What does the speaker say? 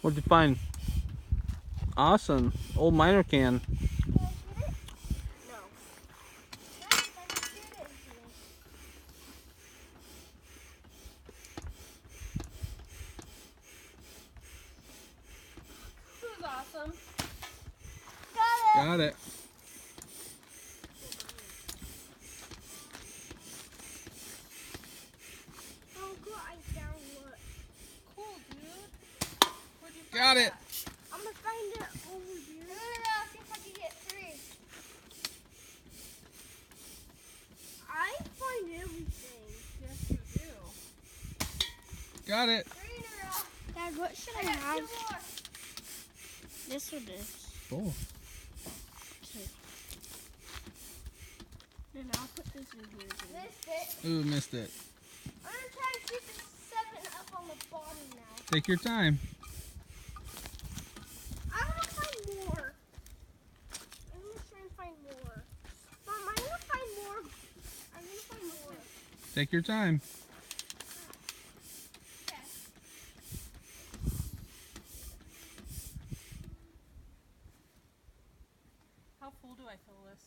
What'd you find? Awesome. Old miner can. Can I shoot it? No. Nice, I can shoot it. This was awesome. Got it. Got it. Oh, cool. I found what? Cool, dude. Where'd you find Got it. that? I'm gonna find it over here. See if I can get 3. I find everything. Yes, you do. Got it. 3 in a row. Dad, what should I have? 2 more. This or this? Oh. Okay. Then I'll put this in here. Missed it. Ooh, missed it. I'm gonna try and shoot the 7 up on the bottom now. Take your time. I want to find more. I'm gonna try and find more. Mom, I'm gonna find more. I'm gonna find more. Take your time. Yes. How full do I fill this?